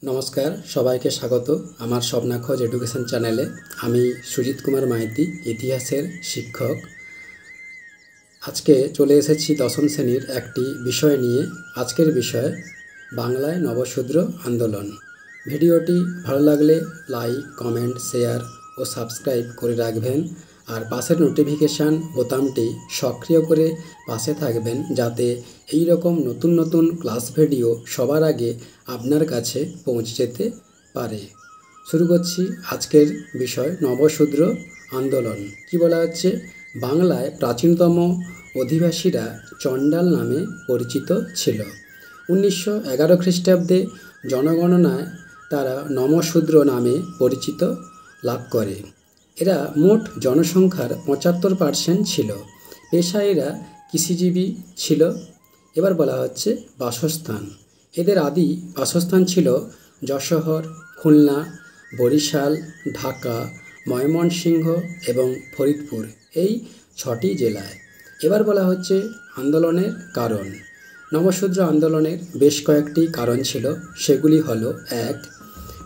নমস্কার, সবাইকে স্বাগত আমার স্বপ্নাখোঁজ এডুকেশন চ্যানেলে। আমি সুজিত কুমার মাইতি, ইতিহাসের শিক্ষক। আজকে চলে এসেছি দশম শ্রেণীর একটি বিষয় নিয়ে। আজকের বিষয় বাংলায় নবশূদ্র আন্দোলন। ভিডিওটি ভালো লাগলে লাইক, কমেন্ট, শেয়ার ও সাবস্ক্রাইব করে রাখবেন। আর পাশের নোটিফিকেশান বোতামটি সক্রিয় করে পাশে থাকবেন, যাতে এই রকম নতুন নতুন ক্লাস ভিডিও সবার আগে আপনার কাছে পৌঁছে যেতে পারে। শুরু করছি আজকের বিষয় নবশূদ্র আন্দোলন। কি বলা হচ্ছে? বাংলায় প্রাচীনতম অধিবাসীরা চণ্ডাল নামে পরিচিত ছিল। 1911 খ্রিস্টাব্দে জনগণনায় তারা নমশূদ্র নামে পরিচিত লাভ করে। এরা মোট জনসংখ্যার 75% ছিল। পেশায় এরা কৃষিজীবী ছিল। এবার বলা হচ্ছে বাসস্থান। এদের আদি বাসস্থান ছিল যশোহর, খুলনা, বরিশাল, ঢাকা, ময়মনসিংহ এবং ফরিদপুর, এই 6টি জেলায়। এবার বলা হচ্ছে আন্দোলনের কারণ। নবশূদ্র আন্দোলনের বেশ কয়েকটি কারণ ছিল। সেগুলি হলো: 1.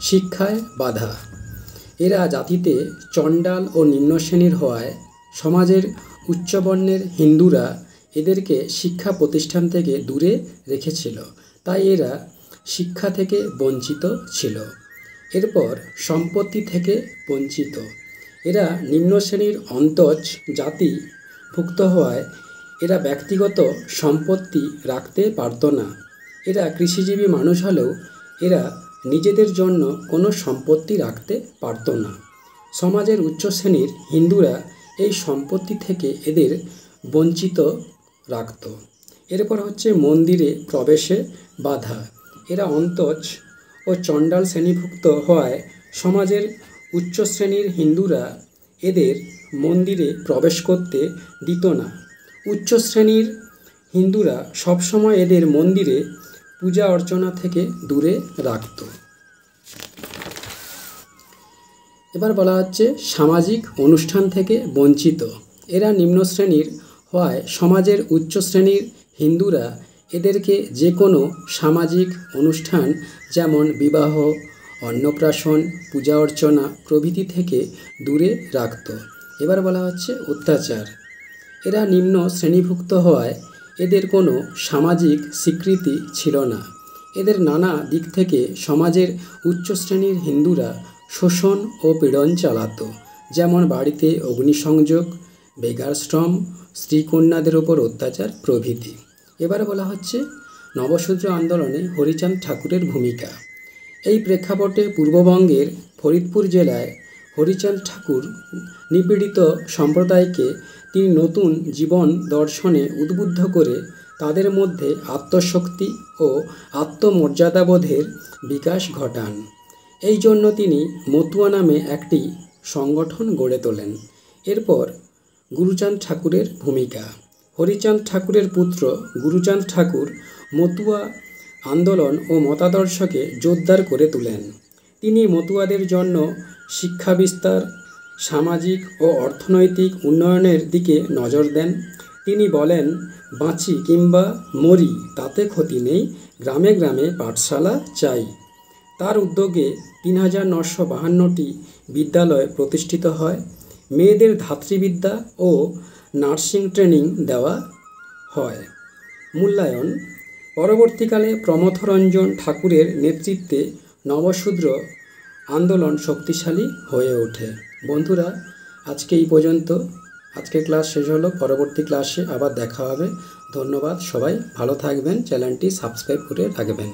শিক্ষায় বাধা। এরা জাতিতে চণ্ডাল ও নিম্ন শ্রেণীর হওয়ায় সমাজের উচ্চবর্ণের হিন্দুরা এদেরকে শিক্ষা প্রতিষ্ঠান থেকে দূরে রেখেছিল, তাই এরা শিক্ষা থেকে বঞ্চিত ছিল। এরপর সম্পত্তি থেকে বঞ্চিত। এরা নিম্ন শ্রেণীর অন্তজ জাতিভুক্ত হওয়ায় এরা ব্যক্তিগত সম্পত্তি রাখতে পারত না। এরা কৃষিজীবী মানুষ হলেও এরা নিজেদের জন্য কোনো সম্পত্তি রাখতে পারত না। সমাজের উচ্চ শ্রেণীর হিন্দুরা এই সম্পত্তি থেকে এদের বঞ্চিত রাখত। এরপর হচ্ছে মন্দিরে প্রবেশে বাধা। এরা অন্তজ ও চণ্ডাল শ্রেণীভুক্ত হওয়ায় সমাজের উচ্চ শ্রেণীর হিন্দুরা এদের মন্দিরে প্রবেশ করতে দিত না। উচ্চ শ্রেণীর হিন্দুরা সবসময় এদের মন্দিরে পূজা অর্চনা থেকে দূরে রাখত। এবার বলা হচ্ছে সামাজিক অনুষ্ঠান থেকে বঞ্চিত। এরা নিম্ন শ্রেণীর হওয়ায় সমাজের উচ্চ শ্রেণীর হিন্দুরা এদেরকে যে কোনো সামাজিক অনুষ্ঠান, যেমন বিবাহ, অন্নপ্রাশন, পূজা অর্চনা প্রভৃতি থেকে দূরে রাখত। এবার বলা হচ্ছে অত্যাচার। এরা নিম্ন শ্রেণীভুক্ত হওয়ায় এদের কোনো সামাজিক স্বীকৃতি ছিল না। এদের নানা দিক থেকে সমাজের উচ্চ শ্রেণীর হিন্দুরা শোষণ ও পীড়ন চালাত, যেমন বাড়িতে অগ্নিসংযোগ, বেগারশ্রম, স্ত্রীকন্যাদের ওপর অত্যাচার প্রভৃতি। এবার বলা হচ্ছে নবশূদ্র আন্দোলনে হরিচাঁদ ঠাকুরের ভূমিকা। এই প্রেক্ষাপটে পূর্ববঙ্গের ফরিদপুর জেলায় হরিচাঁদ ঠাকুর নিপীড়িত সম্প্রদায়কে তিনি নতুন জীবন দর্শনে উদ্বুদ্ধ করে তাদের মধ্যে আত্মশক্তি ও আত্মমর্যাদাবোধের বিকাশ ঘটান। এই জন্য তিনি মতুয়া নামে একটি সংগঠন গড়ে তোলেন। এরপর গুরুচাঁদ ঠাকুরের ভূমিকা। হরিচাঁদ ঠাকুরের পুত্র গুরুচাঁদ ঠাকুর মতুয়া আন্দোলন ও মতাদর্শকে জোরদার করে তোলেন। তিনি মতুয়াদের জন্য শিক্ষা বিস্তার, সামাজিক ও অর্থনৈতিক উন্নয়নের দিকে নজর দেন। তিনি বলেন, বাঁচি কিংবা মরি তাতে ক্ষতি নেই, গ্রামে গ্রামে পাঠশালা চাই। তার উদ্যোগে ৩,৯৫২টি বিদ্যালয় প্রতিষ্ঠিত হয়। মেয়েদের ধাত্রীবিদ্যা ও নার্সিং ট্রেনিং দেওয়া হয়। মূল্যায়ন। পরবর্তীকালে প্রমথরঞ্জন ঠাকুরের নেতৃত্বে নবশূদ্র আন্দোলন শক্তিশালী হয়ে ওঠে। বন্ধুরা, আজকে এই পর্যন্ত। আজকের ক্লাস শেষ হলো। পরবর্তী ক্লাসে আবার দেখা হবে। ধন্যবাদ। সবাই ভালো থাকবেন। চ্যানেলটি সাবস্ক্রাইব করে রাখবেন।